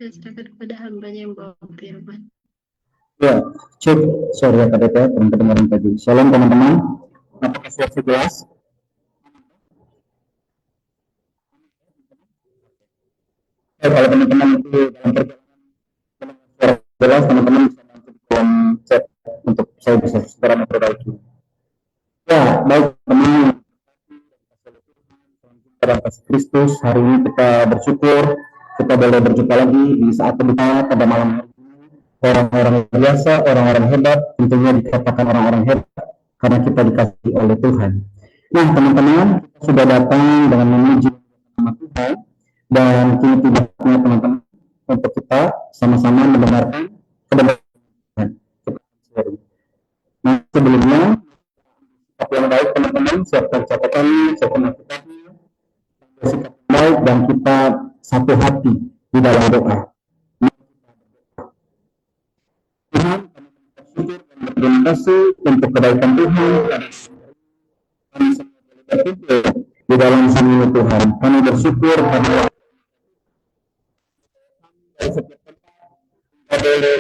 Dan serahkan kepada hambanya yang bawa firman. Ya, cek, sorry ya Kak Deta, teman-teman tadi. Shalom teman-teman, apakah suara jelas? Ya, kalau teman-teman itu dalam perjalanan suara jelas, teman-teman bisa bantu di kolom chat untuk saya bisa segera memperbaiki. Ya, baik teman-teman, dalam kasih Kristus, hari ini kita bersyukur, kita boleh berjumpa lagi di saat berdoa pada malam hari. Orang-orang biasa, orang-orang hebat, tentunya dikatakan orang-orang hebat karena kita dikasihi oleh Tuhan. Nah, teman-teman, kita sudah datang dengan memuji nama Tuhan dan kini tidaknya teman-teman untuk kita sama-sama mendengarkan kebenaran Tuhan. Nah, sebelumnya, yang baik teman-teman, siapkan catatannya, siapkan alkitabnya, bersikap baik dan kita satu hati di dalam doa. Tuhan, terima kasih untuk kebaikan Tuhan di dalam sini Tuhan. Kami bersyukur karena boleh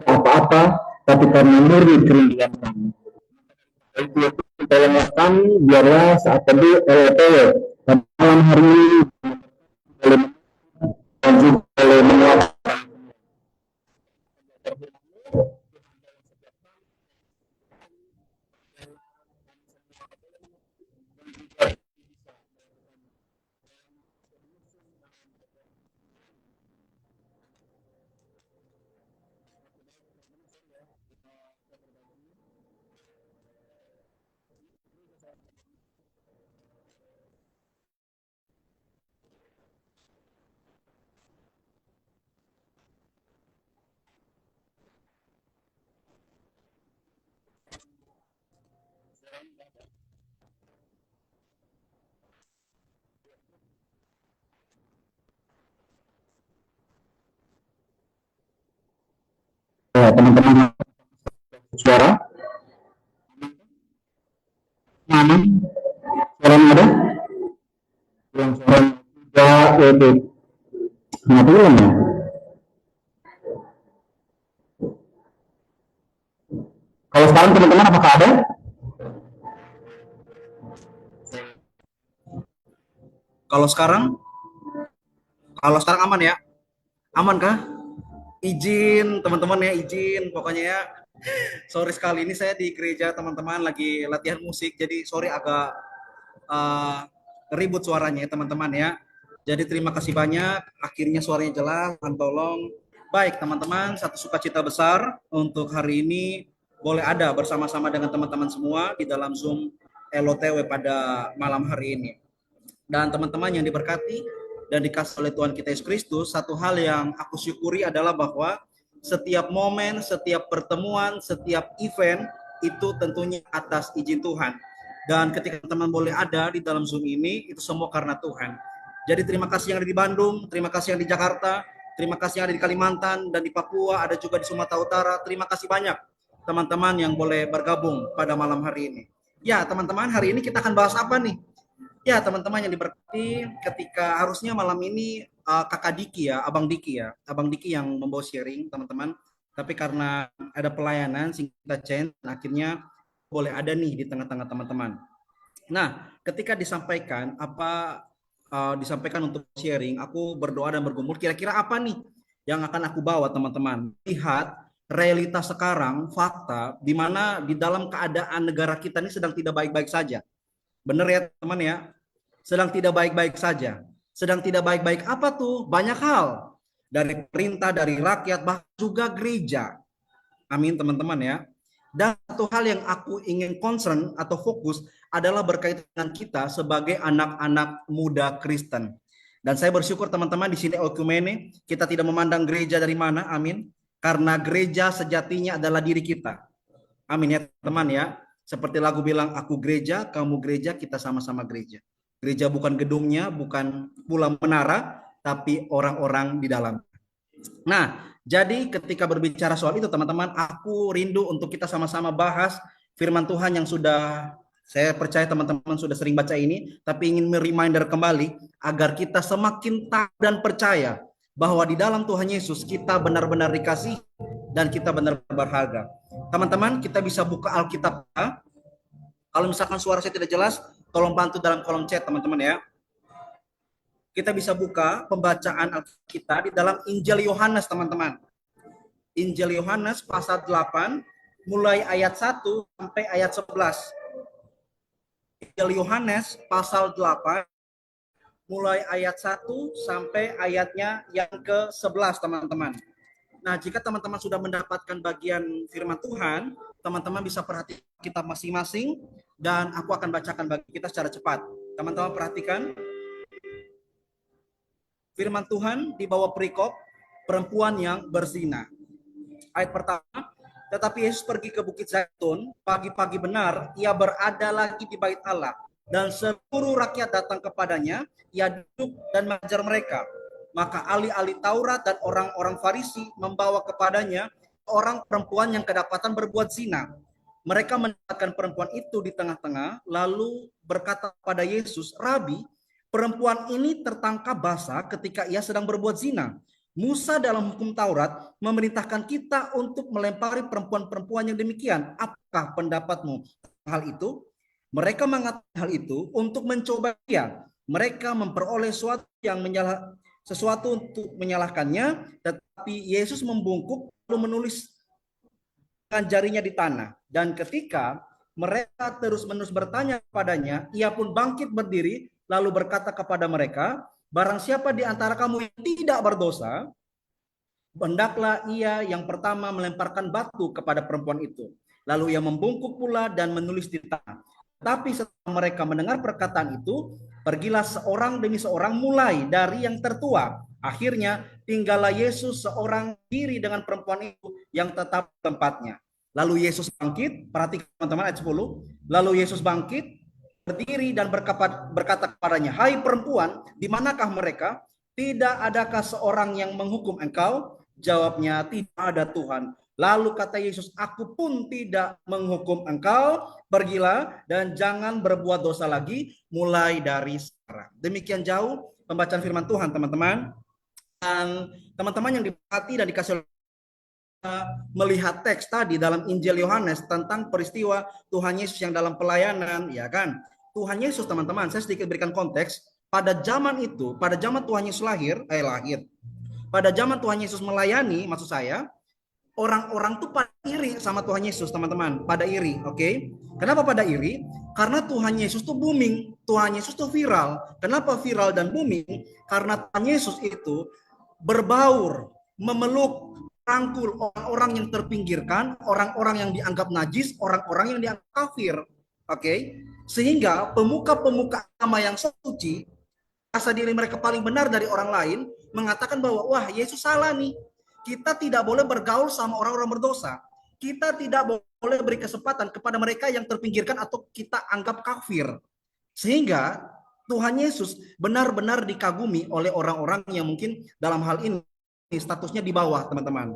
apa-apa, tapi karena murni kerinduan kami. Tolonglah kami, biarlah saat teduh LTW pada malam hari ini dan juga boleh menguatkan teman-teman suara. Mana? Suara ada? Yang suara tidak itu. Kenapa belum ya? Kalau sekarang teman-teman apakah ada? Kalau sekarang aman ya? Aman kah? Izin teman-teman ya, izin pokoknya ya. Sorry sekali, ini saya di gereja teman-teman lagi latihan musik, jadi sorry agak ribut suaranya ya teman-teman ya. Jadi terima kasih banyak, akhirnya suaranya jelas, tolong. Baik teman-teman, satu sukacita besar untuk hari ini boleh ada bersama-sama dengan teman-teman semua di dalam Zoom LOTW pada malam hari ini. Dan teman-teman yang diberkati dan dikasih oleh Tuhan kita Yesus Kristus, satu hal yang aku syukuri adalah bahwa setiap momen, setiap pertemuan, setiap event itu tentunya atas izin Tuhan. Dan ketika teman-teman boleh ada di dalam Zoom ini, itu semua karena Tuhan. Jadi terima kasih yang ada di Bandung, terima kasih yang di Jakarta, terima kasih yang ada di Kalimantan dan di Papua, ada juga di Sumatera Utara. Terima kasih banyak teman-teman yang boleh bergabung pada malam hari ini. Ya teman-teman, hari ini kita akan bahas apa nih? Ya teman-teman yang diberkati, ketika harusnya malam ini kakak Diki ya, abang Diki yang membawa sharing teman-teman. Tapi karena ada pelayanan singkat change, akhirnya boleh ada nih di tengah-tengah teman-teman. Nah, ketika disampaikan disampaikan untuk sharing, aku berdoa dan bergumul. Kira-kira apa nih yang akan aku bawa teman-teman? Lihat realitas sekarang, fakta, di mana di dalam keadaan negara kita ini sedang tidak baik-baik saja. Benar ya teman ya, sedang tidak baik-baik saja. Sedang tidak baik-baik apa tuh? Banyak hal. Dari perintah, dari rakyat, bahkan juga gereja. Amin teman-teman ya. Dan satu hal yang aku ingin concern atau fokus adalah berkaitan dengan kita sebagai anak-anak muda Kristen. Dan saya bersyukur teman-teman di sini Okumene, kita tidak memandang gereja dari mana, amin. Karena gereja sejatinya adalah diri kita. Amin ya teman ya. Seperti lagu bilang, aku gereja, kamu gereja, kita sama-sama gereja. Gereja bukan gedungnya, bukan pula menara, tapi orang-orang di dalam. Nah, Jadi ketika berbicara soal itu teman-teman, aku rindu untuk kita sama-sama bahas firman Tuhan yang sudah saya percaya teman-teman sudah sering baca ini, tapi ingin reminder kembali agar kita semakin tahu dan percaya bahwa di dalam Tuhan Yesus kita benar-benar dikasih dan kita benar-benar berharga. Teman-teman, kita bisa buka Alkitab. Kalau misalkan suara saya tidak jelas, tolong bantu dalam kolom chat teman-teman ya. Kita bisa buka pembacaan Alkitab kita di dalam Injil Yohanes teman-teman. Injil Yohanes pasal 8 mulai ayat 1 sampai ayat 11. Injil Yohanes pasal 8 mulai ayat 1 sampai ayatnya yang ke-11 teman-teman. Nah, jika teman-teman sudah mendapatkan bagian firman Tuhan, teman-teman bisa perhatikan kitab masing-masing dan aku akan bacakan bagi kita secara cepat. Teman-teman perhatikan firman Tuhan di bawah perikop perempuan yang berzina. Ayat pertama, tetapi Yesus pergi ke Bukit Zaitun, pagi-pagi benar, ia berada lagi di bait Allah, dan seluruh rakyat datang kepadanya, ia duduk dan mengajar mereka. Maka ahli-ahli Taurat dan orang-orang Farisi membawa kepadanya orang perempuan yang kedapatan berbuat zina. Mereka mendapatkan perempuan itu di tengah-tengah, lalu berkata kepada Yesus, Rabi, perempuan ini tertangkap basah ketika ia sedang berbuat zina. Musa dalam hukum Taurat memerintahkan kita untuk melempari perempuan-perempuan yang demikian. Apakah pendapatmu hal itu? Mereka mengatakan hal itu untuk mencoba dia. Mereka memperoleh sesuatu untuk menyalahkannya, tetapi Yesus membungkuk lalu menulis dengan jarinya di tanah. Dan ketika mereka terus-menerus bertanya kepadanya, ia pun bangkit berdiri lalu berkata kepada mereka, barang siapa di antara kamu yang tidak berdosa, hendaklah ia yang pertama melemparkan batu kepada perempuan itu. Lalu ia membungkuk pula dan menulis di tanah. Tapi setelah mereka mendengar perkataan itu, pergilah seorang demi seorang mulai dari yang tertua. Akhirnya tinggallah Yesus seorang diri dengan perempuan itu yang tetap tempatnya. Lalu Yesus bangkit, perhatikan teman-teman ayat 10. Lalu Yesus bangkit, berdiri dan berkata kepadanya, hai perempuan, di manakah mereka? Tidak adakah seorang yang menghukum engkau? Jawabnya, tidak ada Tuhan. Lalu kata Yesus, aku pun tidak menghukum engkau, pergilah dan jangan berbuat dosa lagi mulai dari sekarang. Demikian jauh pembacaan firman Tuhan teman-teman. Dan teman-teman yang diberkati dan dikasih melihat teks tadi dalam Injil Yohanes tentang peristiwa Tuhan Yesus yang dalam pelayanan, ya kan? Tuhan Yesus teman-teman, saya sedikit berikan konteks. Pada zaman itu, pada zaman Tuhan Yesus lahir. Pada zaman Tuhan Yesus melayani, maksud saya, orang-orang tuh pada iri sama Tuhan Yesus teman-teman. Pada iri, oke? Kenapa pada iri? Karena Tuhan Yesus tuh booming. Tuhan Yesus tuh viral. Kenapa viral dan booming? Karena Tuhan Yesus itu berbaur, memeluk, rangkul orang-orang yang terpinggirkan, orang-orang yang dianggap najis, orang-orang yang dianggap kafir. Oke? Sehingga pemuka-pemuka agama yang suci, rasa diri mereka paling benar dari orang lain, mengatakan bahwa wah Yesus salah nih. Kita tidak boleh bergaul sama orang-orang berdosa. Kita tidak boleh beri kesempatan kepada mereka yang terpinggirkan atau kita anggap kafir. Sehingga Tuhan Yesus benar-benar dikagumi oleh orang-orang yang mungkin dalam hal ini statusnya di bawah, teman-teman.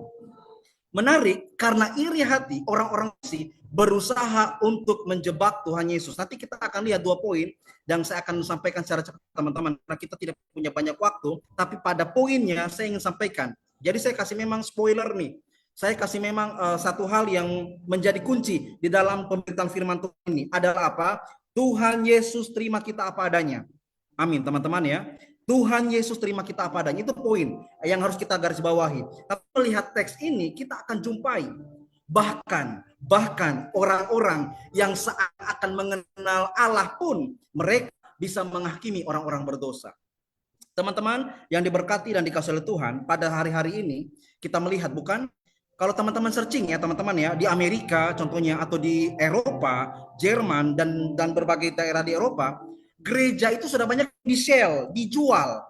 Menarik, karena iri hati, orang-orang sih berusaha untuk menjebak Tuhan Yesus. Nanti kita akan lihat 2 poin dan saya akan sampaikan secara cepat teman-teman, karena kita tidak punya banyak waktu, tapi pada poinnya saya ingin sampaikan. Jadi saya kasih memang spoiler nih. Saya kasih memang satu hal yang menjadi kunci di dalam pemberitaan firman Tuhan ini adalah apa? Tuhan Yesus terima kita apa adanya. Amin, teman-teman ya. Tuhan Yesus terima kita apa adanya. Itu poin yang harus kita garis bawahi. Tapi melihat teks ini kita akan jumpai bahkan orang-orang yang akan mengenal Allah pun mereka bisa menghakimi orang-orang berdosa. Teman-teman yang diberkati dan dikasihi oleh Tuhan, pada hari-hari ini kita melihat bukan, kalau teman-teman searching ya teman-teman ya, di Amerika contohnya atau di Eropa, Jerman dan berbagai daerah di Eropa, gereja itu sudah banyak dijual.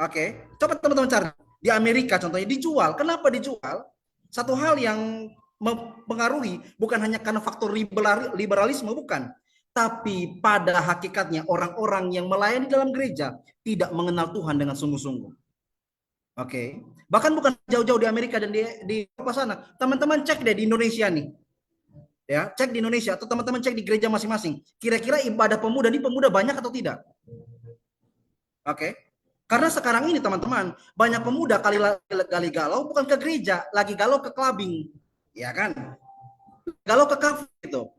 Oke, coba teman-teman cari di Amerika contohnya dijual. Kenapa dijual? Satu hal yang mempengaruhi bukan hanya karena faktor liberalisme, bukan, tapi pada hakikatnya orang-orang yang melayani dalam gereja tidak mengenal Tuhan dengan sungguh-sungguh. Oke. Bahkan bukan jauh-jauh di Amerika dan di Eropa sana. Teman-teman cek deh di Indonesia nih. Ya, cek di Indonesia atau teman-teman cek di gereja masing-masing. Kira-kira ibadah pemuda ini pemuda banyak atau tidak? Oke. Karena sekarang ini teman-teman, banyak pemuda kali galau bukan ke gereja, lagi galau ke clubbing. Ya kan? Galau ke kafe itu.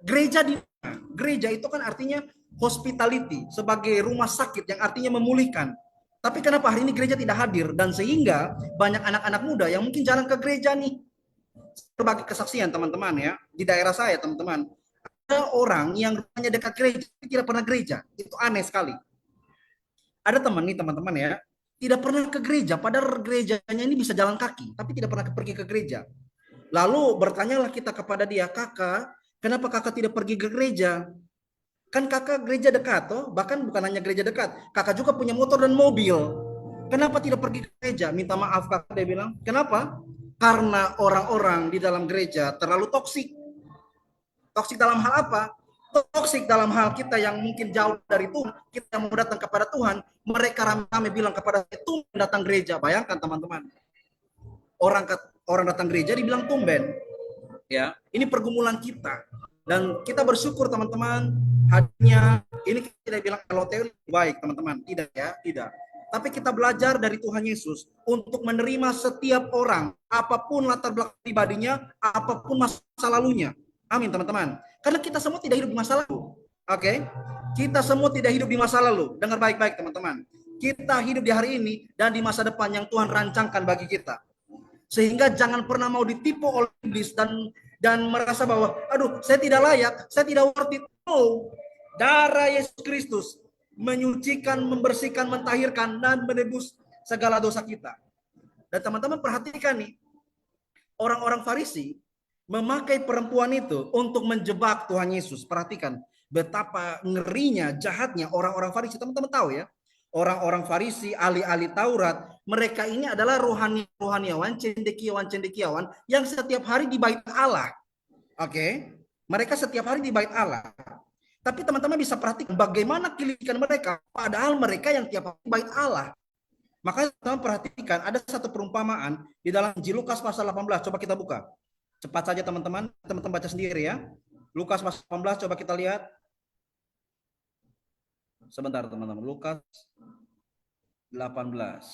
Gereja itu kan artinya hospitality, sebagai rumah sakit yang artinya memulihkan. Tapi kenapa hari ini gereja tidak hadir, dan sehingga banyak anak-anak muda yang mungkin jarang ke gereja nih. Berbagi kesaksian teman-teman ya, di daerah saya teman-teman, ada orang yang rumahnya dekat gereja tapi tidak pernah gereja. Itu aneh sekali. Ada teman nih teman-teman ya, tidak pernah ke gereja, padahal gerejanya ini bisa jalan kaki, tapi tidak pernah pergi ke gereja. Lalu bertanyalah kita kepada dia, kakak, kenapa kakak tidak pergi ke gereja? Kan kakak gereja dekat, toh? Bahkan bukan hanya gereja dekat, kakak juga punya motor dan mobil. Kenapa tidak pergi ke gereja? Minta maaf kakak, dia bilang. Kenapa? Karena orang-orang di dalam gereja terlalu toksik. Toksik dalam hal apa? Toksik dalam hal kita yang mungkin jauh dari Tuhan, kita mau datang kepada Tuhan, mereka rame-rame bilang kepada Tuhan datang gereja. Bayangkan teman-teman, orang datang gereja dibilang tumben. Ya, ini pergumulan kita, dan kita bersyukur teman-teman. Hadirnya ini kita tidak bilang kalau teori baik teman-teman, tidak ya, tidak. Tapi kita belajar dari Tuhan Yesus untuk menerima setiap orang, apapun latar belakang pribadinya, apapun masa lalunya. Amin teman-teman. Karena kita semua tidak hidup di masa lalu. Oke? Kita semua tidak hidup di masa lalu. Dengar baik-baik teman-teman. Kita hidup di hari ini dan di masa depan yang Tuhan rancangkan bagi kita. Sehingga jangan pernah mau ditipu oleh iblis dan merasa bahwa aduh, saya tidak layak, saya tidak worth it. No. Darah Yesus Kristus menyucikan, membersihkan, mentahirkan dan menebus segala dosa kita. Dan teman-teman perhatikan nih, orang-orang Farisi memakai perempuan itu untuk menjebak Tuhan Yesus. Perhatikan betapa ngerinya, jahatnya orang-orang Farisi. Teman-teman tahu ya, orang-orang Farisi, ahli-ahli Taurat, mereka ini adalah rohaniawan, cendekiawan yang setiap hari di bait Allah. Oke? Mereka setiap hari di bait Allah. Tapi teman-teman bisa perhatikan bagaimana kilikan mereka, padahal mereka yang tiap hari di bait Allah. Makanya teman perhatikan, ada satu perumpamaan di dalam Injil Lukas pasal 18. Coba kita buka. Cepat saja teman-teman, teman-teman baca sendiri ya. Lukas pasal 18, coba kita lihat. Sebentar teman-teman, Lukas 18.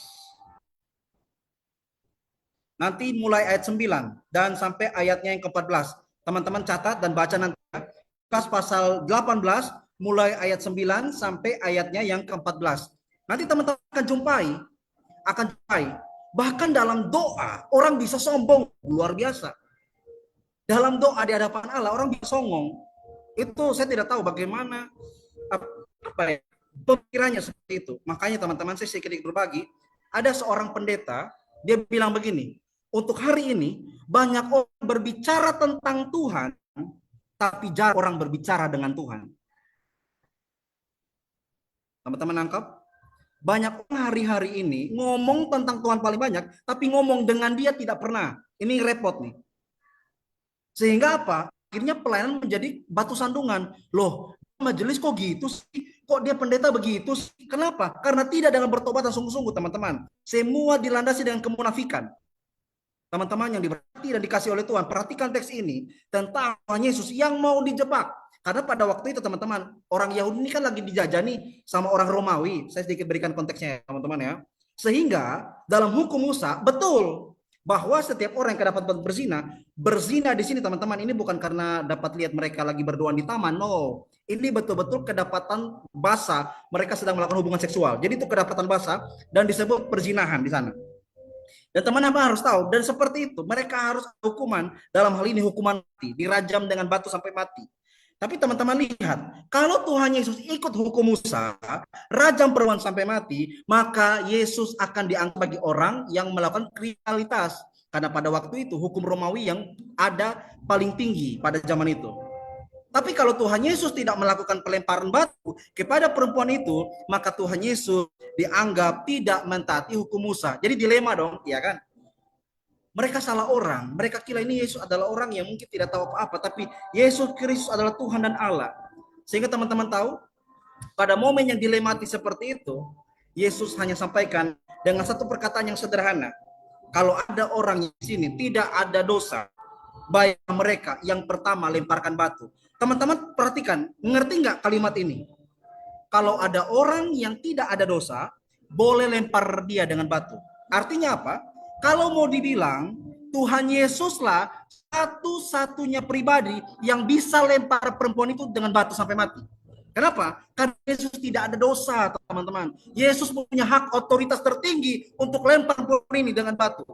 Nanti mulai ayat 9 dan sampai ayatnya yang ke-14. Teman-teman catat dan baca nanti. Lukas pasal 18 mulai ayat 9 sampai ayatnya yang ke-14. Nanti teman-teman akan jumpai. Bahkan dalam doa orang bisa sombong luar biasa. Dalam doa di hadapan Allah orang bisa songong. Itu saya tidak tahu bagaimana pemikirannya seperti itu. Makanya teman-teman saya sedikit berbagi. Ada seorang pendeta, dia bilang begini, untuk hari ini banyak orang berbicara tentang Tuhan, tapi jarang orang berbicara dengan Tuhan. Teman-teman nangkap? Banyak orang hari-hari ini ngomong tentang Tuhan paling banyak, tapi ngomong dengan dia tidak pernah. Ini repot nih. Sehingga apa? Akhirnya pelayanan menjadi batu sandungan. Loh, majelis kok gitu sih? Kok dia pendeta begitu sih? Kenapa? Karena tidak dengan bertobat dan sungguh-sungguh teman-teman. Semua dilandasi dengan kemunafikan. Teman-teman yang diberkati dan dikasih oleh Tuhan, perhatikan teks ini tentang Tuhan Yesus yang mau dijebak. Karena pada waktu itu teman-teman, orang Yahudi ini kan lagi dijajani sama orang Romawi. Saya sedikit berikan konteksnya teman-teman ya. Sehingga dalam hukum Musa, betul bahwa setiap orang yang dapat berzina di sini teman-teman, ini bukan karena dapat lihat mereka lagi berduaan di taman, no. Ini betul-betul kedapatan basah, mereka sedang melakukan hubungan seksual. Jadi itu kedapatan basah dan disebut perzinahan di sana. Dan teman-teman harus tahu, dan seperti itu mereka harus hukuman, dalam hal ini hukuman mati, dirajam dengan batu sampai mati. Tapi teman-teman lihat, kalau Tuhan Yesus ikut hukum Musa, rajam perempuan sampai mati, maka Yesus akan dianggap bagi orang yang melakukan kriminalitas. Karena pada waktu itu hukum Romawi yang ada paling tinggi pada zaman itu. Tapi kalau Tuhan Yesus tidak melakukan pelemparan batu kepada perempuan itu, maka Tuhan Yesus dianggap tidak mentaati hukum Musa. Jadi dilema dong, ya kan? Mereka salah orang, mereka kira ini Yesus adalah orang yang mungkin tidak tahu apa-apa, tapi Yesus Kristus adalah Tuhan dan Allah. Sehingga teman-teman tahu, pada momen yang dilematis seperti itu, Yesus hanya sampaikan, dengan satu perkataan yang sederhana. Kalau ada orang di sini tidak ada dosa, baik mereka yang pertama lemparkan batu. Teman-teman perhatikan, ngerti nggak kalimat ini? Kalau ada orang yang tidak ada dosa, boleh lempar dia dengan batu. Artinya apa? Kalau mau dibilang, Tuhan Yesuslah satu-satunya pribadi yang bisa lempar perempuan itu dengan batu sampai mati. Kenapa? Karena Yesus tidak ada dosa, teman-teman. Yesus punya hak otoritas tertinggi untuk lempar perempuan ini dengan batu.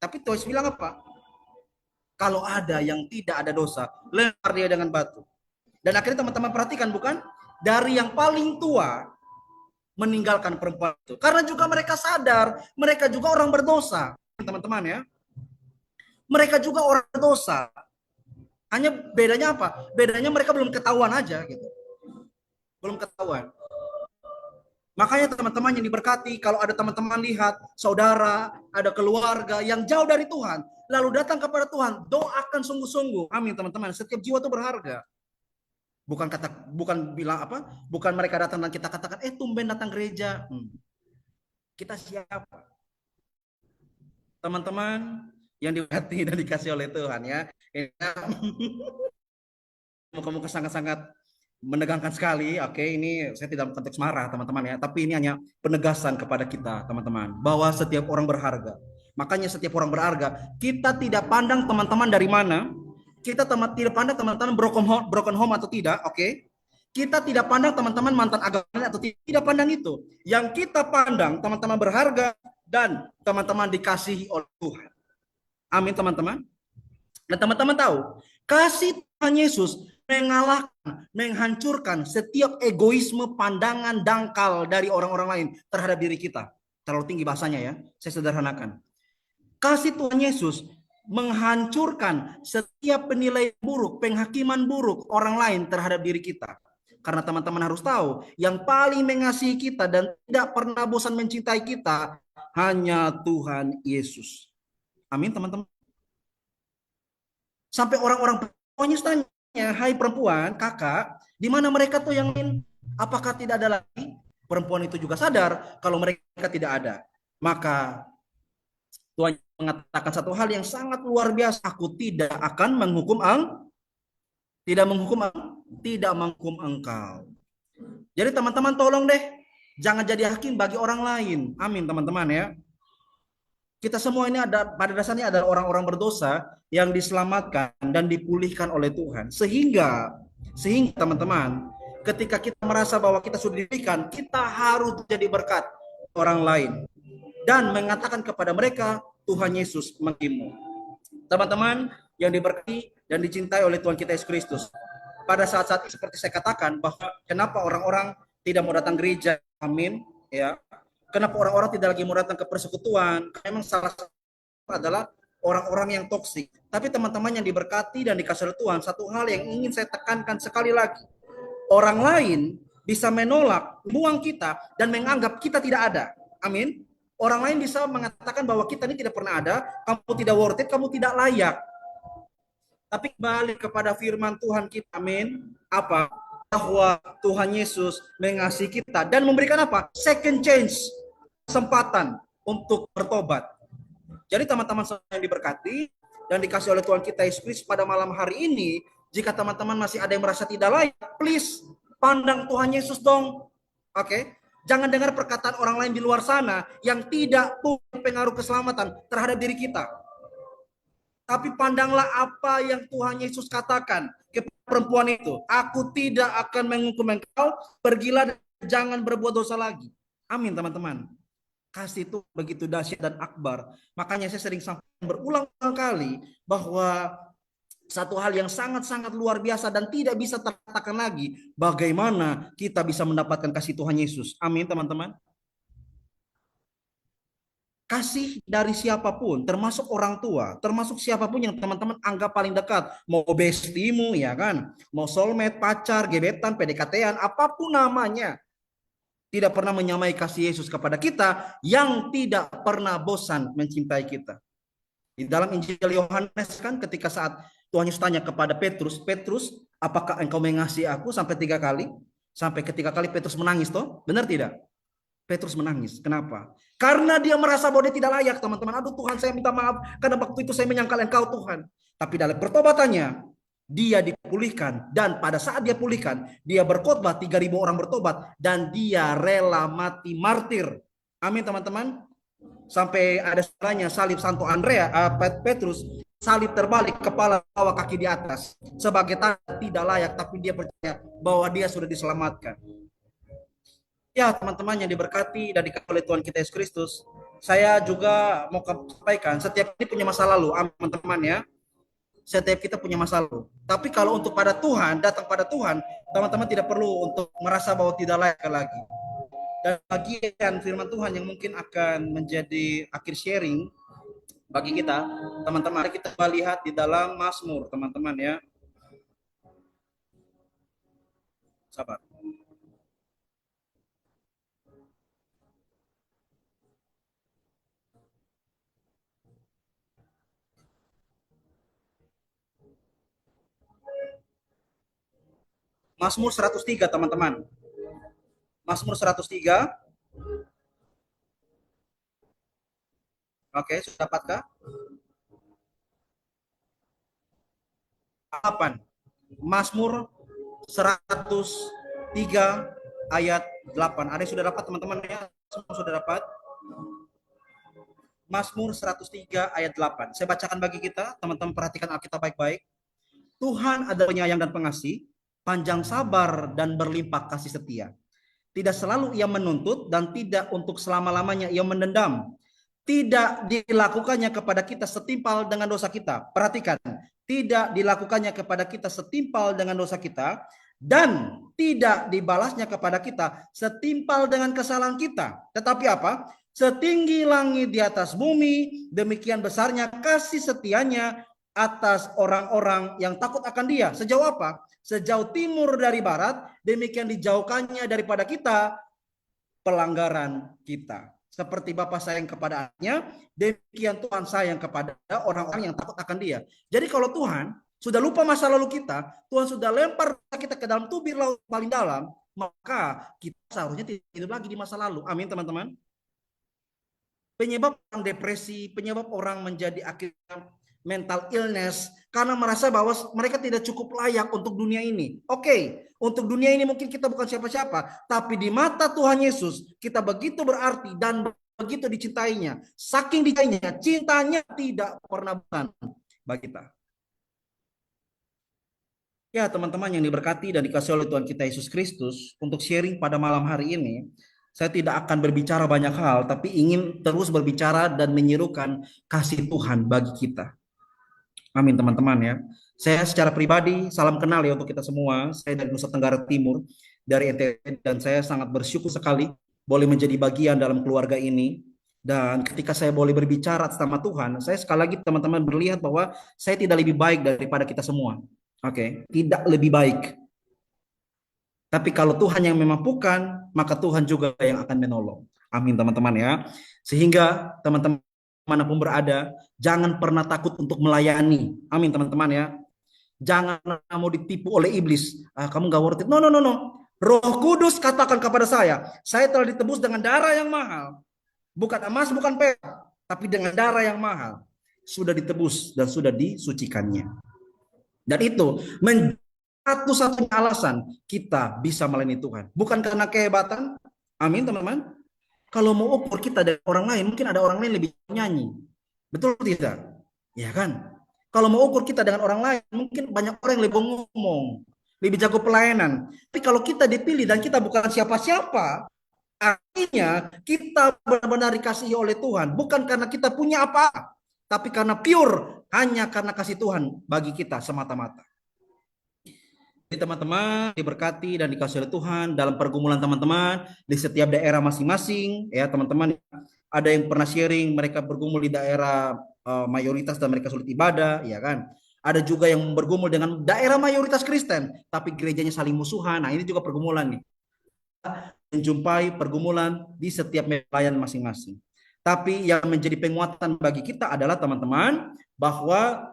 Tapi Tuhan bilang apa? Kalau ada yang tidak ada dosa, lempar dia dengan batu. Dan akhirnya teman-teman perhatikan, bukan? Dari yang paling tua meninggalkan perempuan itu. Karena juga mereka sadar, mereka juga orang berdosa. Teman-teman ya. Mereka juga orang berdosa. Hanya bedanya apa? Bedanya mereka belum ketahuan aja gitu. Belum ketahuan. Makanya teman-teman yang diberkati, kalau ada teman-teman lihat saudara, ada keluarga yang jauh dari Tuhan, lalu datang kepada Tuhan, doakan sungguh-sungguh. Amin teman-teman. Setiap jiwa itu berharga. Bukan bilang apa? Bukan mereka datang dan kita katakan, tumben datang gereja. Kita siapa? Teman-teman yang diberkati dan dikasih oleh Tuhan ya. Muka-muka sangat-sangat menegangkan sekali. Oke, ini saya tidak konteks marah teman-teman ya, tapi ini hanya penegasan kepada kita teman-teman bahwa setiap orang berharga. Makanya setiap orang berharga. Kita tidak pandang teman-teman dari mana, kita tidak pandang teman-teman broken home atau tidak, oke? Kita tidak pandang teman-teman mantan agama atau tidak pandang itu. Yang kita pandang teman-teman berharga dan teman-teman dikasihi oleh Tuhan. Amin teman-teman. Dan teman-teman tahu, kasih Tuhan Yesus mengalahkan, menghancurkan setiap egoisme pandangan dangkal dari orang-orang lain terhadap diri kita. Terlalu tinggi bahasanya ya, saya sederhanakan. Kasih Tuhan Yesus menghancurkan setiap penilaian buruk, penghakiman buruk orang lain terhadap diri kita. Karena teman-teman harus tahu, yang paling mengasihi kita dan tidak pernah bosan mencintai kita hanya Tuhan Yesus. Amin teman-teman. Sampai orang-orang perempuannya tanya, hai perempuan, kakak, di mana mereka tuh yang lain? Apakah tidak ada lagi? Perempuan itu juga sadar kalau mereka tidak ada. Maka Tuhan mengatakan satu hal yang sangat luar biasa. Aku tidak akan menghukum engkau. Jadi teman-teman tolong deh, jangan jadi hakim bagi orang lain. Amin teman-teman ya. Kita semua ini pada dasarnya adalah orang-orang berdosa yang diselamatkan dan dipulihkan oleh Tuhan. Sehingga teman-teman, ketika kita merasa bahwa kita sudah diberikan, kita harus jadi berkat orang lain. Dan mengatakan kepada mereka, Tuhan Yesus mengirimmu. Teman-teman yang diberkati dan dicintai oleh Tuhan kita Yesus Kristus. Pada saat-saat seperti saya katakan, bahwa kenapa orang-orang tidak mau datang gereja, amin, ya. Kenapa orang-orang tidak lagi mau datang ke persekutuan? Memang salah satu adalah orang-orang yang toksik. Tapi teman-teman yang diberkati dan dikasih oleh Tuhan, satu hal yang ingin saya tekankan sekali lagi. Orang lain bisa menolak hubungan kita dan menganggap kita tidak ada. Amin. Orang lain bisa mengatakan bahwa kita ini tidak pernah ada, kamu tidak worth it, kamu tidak layak. Tapi balik kepada firman Tuhan kita, amin. Apa? Bahwa Tuhan Yesus mengasihi kita dan memberikan apa? Second chance, kesempatan untuk bertobat. Jadi teman-teman yang diberkati dan dikasih oleh Tuhan kita Yesus Kristus pada malam hari ini, jika teman-teman masih ada yang merasa tidak layak, please pandang Tuhan Yesus dong. Oke? Jangan dengar perkataan orang lain di luar sana yang tidak punya pengaruh keselamatan terhadap diri kita. Tapi pandanglah apa yang Tuhan Yesus katakan kepada perempuan itu. Aku tidak akan menghukum engkau, pergilah dan jangan berbuat dosa lagi. Amin teman-teman. Kasih itu begitu dahsyat dan akbar. Makanya saya sering sampaikan berulang-ulang kali bahwa satu hal yang sangat-sangat luar biasa dan tidak bisa terkatakan lagi, bagaimana kita bisa mendapatkan kasih Tuhan Yesus. Amin teman-teman. Kasih dari siapapun, termasuk orang tua, termasuk siapapun yang teman-teman anggap paling dekat, mau bestimu ya kan, mau soulmate, pacar, gebetan, PDKT-an, apapun namanya, tidak pernah menyamai kasih Yesus kepada kita yang tidak pernah bosan mencintai kita. Di dalam Injil Yohanes kan ketika saat Tuhan Yesus tanya kepada Petrus, Petrus, apakah engkau mengasihi aku sampai 3 kali? Sampai ketiga kali Petrus menangis toh, benar tidak? Petrus menangis. Kenapa? Karena dia merasa bahwa dia tidak layak, teman-teman. Aduh Tuhan, saya minta maaf karena waktu itu saya menyangkal Engkau Tuhan. Tapi dalam pertobatannya, dia dipulihkan. Dan pada saat dia pulihkan, dia berkhotbah, 3.000 orang bertobat. Dan dia rela mati martir. Amin teman-teman. Sampai ada salahnya salib Santo Petrus, salib terbalik, kepala bawah, kaki di atas. Sebagai tanda tidak layak, tapi dia percaya bahwa dia sudah diselamatkan. Ya teman-teman yang diberkati dan dikasihi oleh Tuhan kita Yesus Kristus, saya juga mau sampaikan, setiap kita punya masa lalu, teman-teman ya. Setiap kita punya masa lalu. Tapi kalau untuk pada Tuhan, datang pada Tuhan, teman-teman tidak perlu untuk merasa bahwa tidak layak lagi. Dan bagian firman Tuhan yang mungkin akan menjadi akhir sharing bagi kita, teman-teman, kita lihat di dalam Mazmur, teman-teman ya. Sabar. Mazmur 103 teman-teman. Mazmur 103. Oke, sudah dapatkah? 8. Mazmur 103 ayat 8. Ada yang sudah dapat teman-teman ya? Semua sudah dapat? Mazmur 103 ayat 8. Saya bacakan bagi kita, teman-teman perhatikan Alkitab baik-baik. Tuhan adalah penyayang dan pengasih, panjang sabar dan berlimpah kasih setia. Tidak selalu ia menuntut dan tidak untuk selama-lamanya ia mendendam. Tidak dilakukannya kepada kita setimpal dengan dosa kita. Perhatikan, tidak dilakukannya kepada kita setimpal dengan dosa kita dan tidak dibalasnya kepada kita setimpal dengan kesalahan kita. Tetapi apa? Setinggi langit di atas bumi, demikian besarnya kasih setianya atas orang-orang yang takut akan Dia. Sejauh apa? Sejauh timur dari barat, demikian dijauhkannya daripada kita pelanggaran kita. Seperti Bapa sayang kepada anaknya, demikian Tuhan sayang kepada orang-orang yang takut akan Dia. Jadi kalau Tuhan sudah lupa masa lalu kita, Tuhan sudah lempar kita ke dalam tubir laut paling dalam, maka kita seharusnya tidak hidup lagi di masa lalu. Amin teman-teman. Penyebab orang depresi, penyebab orang menjadi akhirnya mental illness karena merasa bahwa mereka tidak cukup layak untuk dunia ini. Oke, untuk dunia ini mungkin kita bukan siapa-siapa, tapi di mata Tuhan Yesus kita begitu berarti dan begitu dicintainya. Saking dicintainya, cintanya tidak pernah bukan bagi kita. Ya teman-teman yang diberkati dan dikasihi oleh Tuhan kita Yesus Kristus, untuk sharing pada malam hari ini, saya tidak akan berbicara banyak hal, tapi ingin terus berbicara dan menyerukan kasih Tuhan bagi kita. Amin teman-teman ya. Saya secara pribadi salam kenal ya untuk kita semua. Saya dari Nusa Tenggara Timur, dari NTT, dan saya sangat bersyukur sekali boleh menjadi bagian dalam keluarga ini. Dan ketika saya boleh berbicara sama Tuhan, saya sekali lagi teman-teman melihat bahwa saya tidak lebih baik daripada kita semua. Oke, tidak lebih baik. Tapi kalau Tuhan yang memampukan, maka Tuhan juga yang akan menolong. Amin teman-teman ya. Sehingga teman-teman manapun berada, jangan pernah takut untuk melayani. Amin teman-teman ya. Jangan mau ditipu oleh iblis. Kamu gak worth it. No. Roh Kudus katakan kepada saya telah ditebus dengan darah yang mahal. Bukan emas, bukan perak, tapi dengan darah yang mahal. Sudah ditebus dan sudah disucikannya. Dan itu satu-satunya alasan kita bisa melayani Tuhan. Bukan karena kehebatan. Amin teman-teman. Kalau mau ukur kita dari orang lain, mungkin ada orang lain lebih nyanyi. Betul tidak? Ya kan? Kalau mau ukur kita dengan orang lain, mungkin banyak orang yang lebih ngomong, lebih jago pelayanan. Tapi kalau kita dipilih dan kita bukan siapa-siapa, artinya kita benar-benar dikasihi oleh Tuhan. Bukan karena kita punya apa, tapi karena pure, hanya karena kasih Tuhan bagi kita semata-mata. Jadi teman-teman diberkati dan dikasihi oleh Tuhan dalam pergumulan teman-teman di setiap daerah masing-masing ya teman-teman. Ada yang pernah sharing mereka bergumul di daerah mayoritas dan mereka sulit ibadah ya kan. Ada juga yang bergumul dengan daerah mayoritas Kristen tapi gerejanya saling musuhan. Nah ini juga pergumulan nih. Menjumpai pergumulan di setiap pelayan masing-masing. Tapi yang menjadi penguatan bagi kita adalah teman-teman bahwa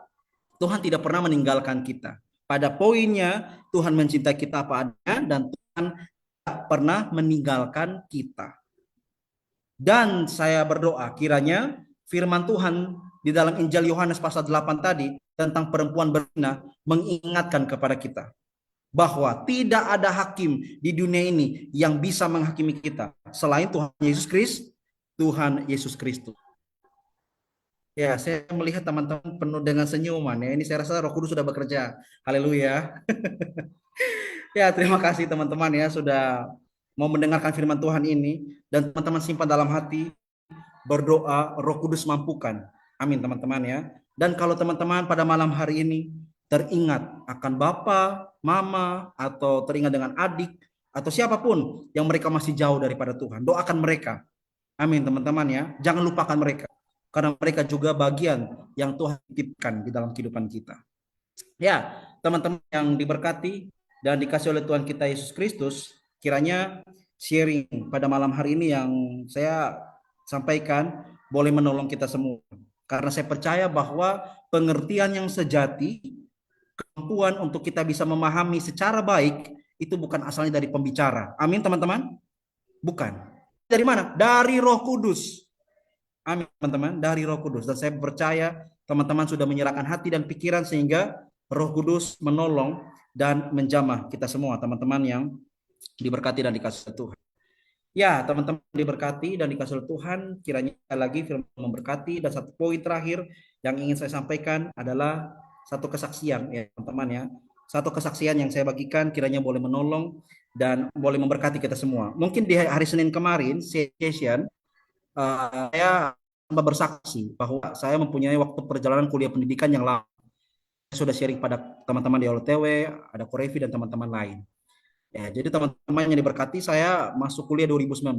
Tuhan tidak pernah meninggalkan kita. Pada poinnya Tuhan mencintai kita apa adanya dan Tuhan tidak pernah meninggalkan kita. Dan saya berdoa kiranya firman Tuhan di dalam Injil Yohanes pasal 8 tadi tentang perempuan berzina mengingatkan kepada kita bahwa tidak ada hakim di dunia ini yang bisa menghakimi kita selain Tuhan Yesus Kristus. Tuhan Yesus Kristus. Ya, saya melihat teman-teman penuh dengan senyuman ya. Ini saya rasa Roh Kudus sudah bekerja. Haleluya. Ya, terima kasih teman-teman ya sudah mau mendengarkan firman Tuhan ini, dan teman-teman simpan dalam hati, berdoa Roh Kudus mampukan. Amin teman-teman ya. Dan kalau teman-teman pada malam hari ini teringat akan Bapa, Mama, atau teringat dengan adik atau siapapun yang mereka masih jauh daripada Tuhan, doakan mereka. Amin teman-teman ya. Jangan lupakan mereka, karena mereka juga bagian yang Tuhan titipkan di dalam kehidupan kita. Ya, teman-teman yang diberkati dan dikasih oleh Tuhan kita Yesus Kristus, kiranya sharing pada malam hari ini yang saya sampaikan boleh menolong kita semua. Karena saya percaya bahwa pengertian yang sejati, kemampuan untuk kita bisa memahami secara baik, itu bukan asalnya dari pembicara. Amin teman-teman? Bukan. Dari mana? Dari Roh Kudus. Amin teman-teman, dari Roh Kudus. Dan saya percaya teman-teman sudah menyerahkan hati dan pikiran sehingga Roh Kudus menolong dan menjamah kita semua, teman-teman yang diberkati dan dikasihi Tuhan. Ya, teman-teman diberkati dan dikasihi Tuhan, kiranya lagi firman memberkati. Dan satu poin terakhir yang ingin saya sampaikan adalah satu kesaksian ya teman-teman ya. Satu kesaksian yang saya bagikan kiranya boleh menolong dan boleh memberkati kita semua. Mungkin di hari Senin kemarin session saya bersaksi bahwa saya mempunyai waktu perjalanan kuliah pendidikan yang lama. Saya sudah sharing pada teman-teman di OLTW, ada Korevi dan teman-teman lain. Ya, jadi teman-teman yang diberkati, saya masuk kuliah 2019,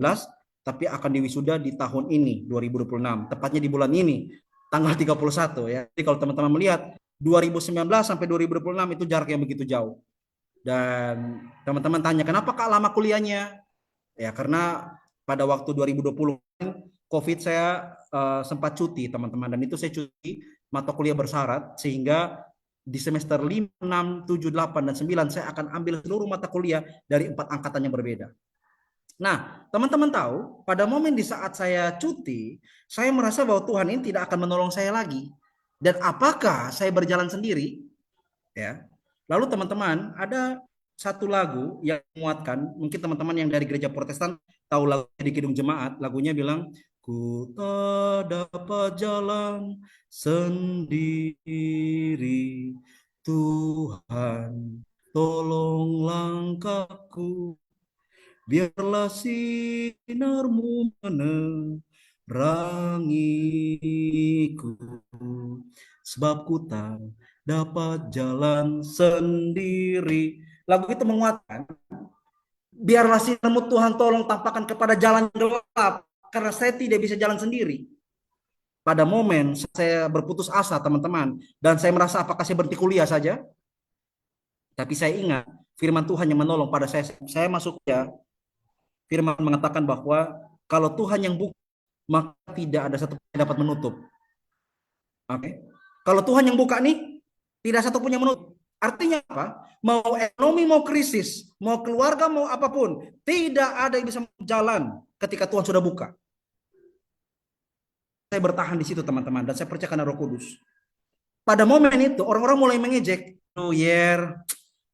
tapi akan diwisuda di tahun ini 2026, tepatnya di bulan ini tanggal 31 ya. Jadi kalau teman-teman melihat 2019 sampai 2026 itu jarak yang begitu jauh. Dan teman-teman tanya, kenapa Kak lama kuliahnya? Ya, karena pada waktu 2020 COVID saya sempat cuti teman-teman, dan itu saya cuti mata kuliah bersyarat, sehingga di semester 5, 6, 7, 8, dan 9 saya akan ambil seluruh mata kuliah dari 4 angkatan yang berbeda. Nah, teman-teman tahu, pada momen di saat saya cuti, saya merasa bahwa Tuhan ini tidak akan menolong saya lagi. Dan apakah saya berjalan sendiri? Ya. Lalu teman-teman, ada satu lagu yang menguatkan, mungkin teman-teman yang dari gereja Protestan tahu lagu di Kidung Jemaat, lagunya bilang, ku tak dapat jalan sendiri, Tuhan tolong langkahku, biarlah sinarmu menerangiku, sebab ku tak dapat jalan sendiri. Lagu itu menguatkan, biarlah sinarmu Tuhan tolong tampakkan kepada jalan gelap, karena saya tidak bisa jalan sendiri. Pada momen saya berputus asa teman-teman, dan saya merasa apakah saya berhenti kuliah saja, tapi saya ingat firman Tuhan yang menolong pada saya. Saya masuk ya, firman mengatakan bahwa kalau Tuhan yang buka, maka tidak ada satu yang dapat menutup. Oke. Kalau Tuhan yang buka nih, tidak satu pun yang menutup. Artinya apa? Mau ekonomi, mau krisis, mau keluarga, mau apapun, tidak ada yang bisa jalan ketika Tuhan sudah buka. Saya bertahan di situ teman-teman, dan saya percaya karena Roh Kudus. Pada momen itu orang-orang mulai mengejek,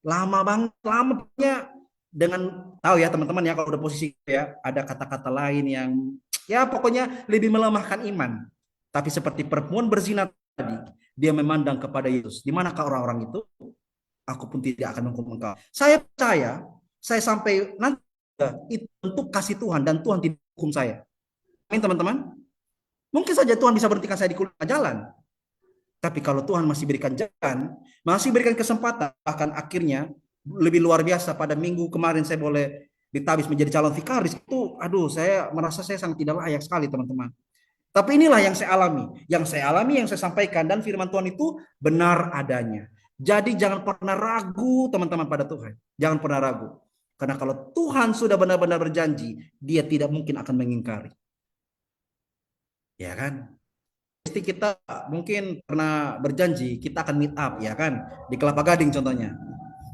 lama banget, lama punya, dengan tahu ya teman-teman ya, kalau udah posisi ya ada kata-kata lain yang ya pokoknya lebih melemahkan iman. Tapi seperti perempuan berzina tadi, dia memandang kepada Yesus. Di manakah orang-orang itu? Aku pun tidak akan menghukum engkau. Saya percaya, saya sampai nanti itu untuk kasih Tuhan, dan Tuhan tidak hukum saya. Amin teman-teman. Mungkin saja Tuhan bisa berhentikan saya di kuliah jalan. Tapi kalau Tuhan masih berikan jalan, masih berikan kesempatan, bahkan akhirnya lebih luar biasa, pada minggu kemarin saya boleh ditabis menjadi calon vikaris, itu aduh, saya merasa saya sangat tidak layak sekali teman-teman. Tapi inilah yang saya alami, yang saya sampaikan, dan firman Tuhan itu benar adanya. Jadi jangan pernah ragu teman-teman pada Tuhan, jangan pernah ragu. Karena kalau Tuhan sudah benar-benar berjanji, dia tidak mungkin akan mengingkari. Ya kan? Pasti kita mungkin pernah berjanji kita akan meet up ya kan, di Kelapa Gading contohnya,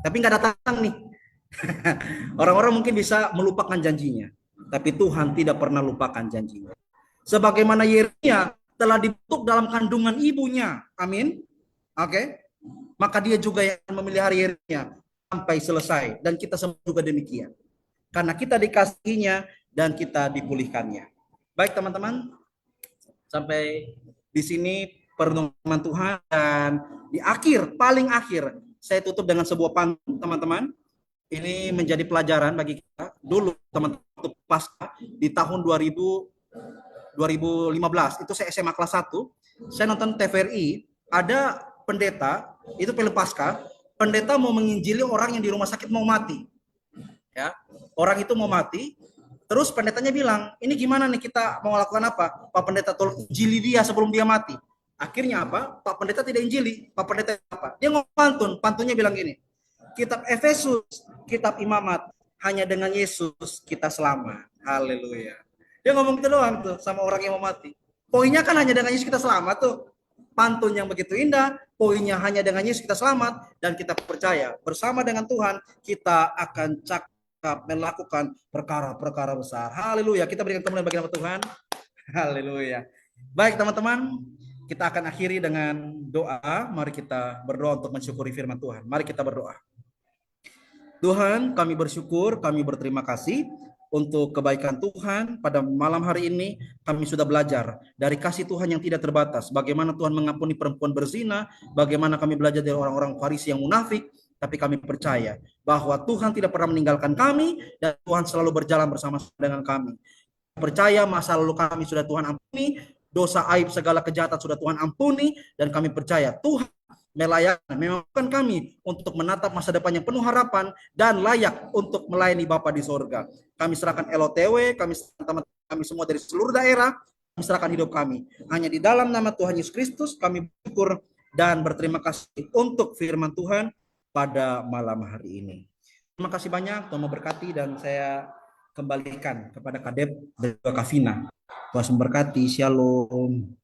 tapi nggak datang nih. Orang-orang mungkin bisa melupakan janjinya. tapi Tuhan tidak pernah lupakan janjinya. Sebagaimana Yeremia telah dibentuk dalam kandungan ibunya. Amin. Oke. Maka dia juga yang akan memelihara Yeremia sampai selesai. Dan kita semua juga demikian. Karena kita dikasihinya dan kita dipulihkannya. Baik teman-teman. Sampai di sini pertemuan Tuhan. Dan di akhir, paling akhir, saya tutup dengan sebuah pantun teman-teman. Ini menjadi pelajaran bagi kita. Dulu teman-teman pasca di tahun 2015 itu saya SMA kelas 1, saya nonton TVRI, ada pendeta, itu film pasca, pendeta mau menginjili orang yang di rumah sakit mau mati. Ya, orang itu mau mati, terus pendetanya bilang, ini gimana nih kita mau lakukan apa? Pak Pendeta tolong injili dia sebelum dia mati. Akhirnya apa? Pak Pendeta tidak injili. Pak Pendeta apa? Dia ngomong pantun, pantunnya bilang gini, kitab Efesus, kitab Imamat, hanya dengan Yesus kita selamat. Haleluya. Dia ngomong itu doang tuh sama orang yang mau mati. Poinnya kan hanya dengan Yesus kita selamat tuh. Pantun yang begitu indah, poinnya hanya dengan Yesus kita selamat, dan kita percaya bersama dengan Tuhan kita akan cakap melakukan perkara-perkara besar. Haleluya. Kita berikan kemuliaan bagi nama Tuhan. Haleluya. Baik teman-teman, kita akan akhiri dengan doa. Mari kita berdoa untuk mensyukuri firman Tuhan. Mari kita berdoa. Tuhan, kami bersyukur, kami berterima kasih untuk kebaikan Tuhan. Pada malam hari ini kami sudah belajar dari kasih Tuhan yang tidak terbatas. Bagaimana Tuhan mengampuni perempuan berzina, bagaimana kami belajar dari orang-orang Farisi yang munafik, tapi kami percaya bahwa Tuhan tidak pernah meninggalkan kami dan Tuhan selalu berjalan bersama dengan kami. Percaya masa lalu kami sudah Tuhan ampuni, dosa aib segala kejahatan sudah Tuhan ampuni, dan kami percaya Tuhan melayani, memampukan kami untuk menatap masa depan yang penuh harapan dan layak untuk melayani Bapa di sorga. Kami serahkan LOTW, kami serahkan teman-teman kami semua dari seluruh daerah, kami serahkan hidup kami. Hanya di dalam nama Tuhan Yesus Kristus kami bersyukur dan berterima kasih untuk firman Tuhan pada malam hari ini. Terima kasih banyak, Tuhan memberkati, dan saya kembalikan kepada Kadep dan juga Kavina. Tuhan memberkati, shalom.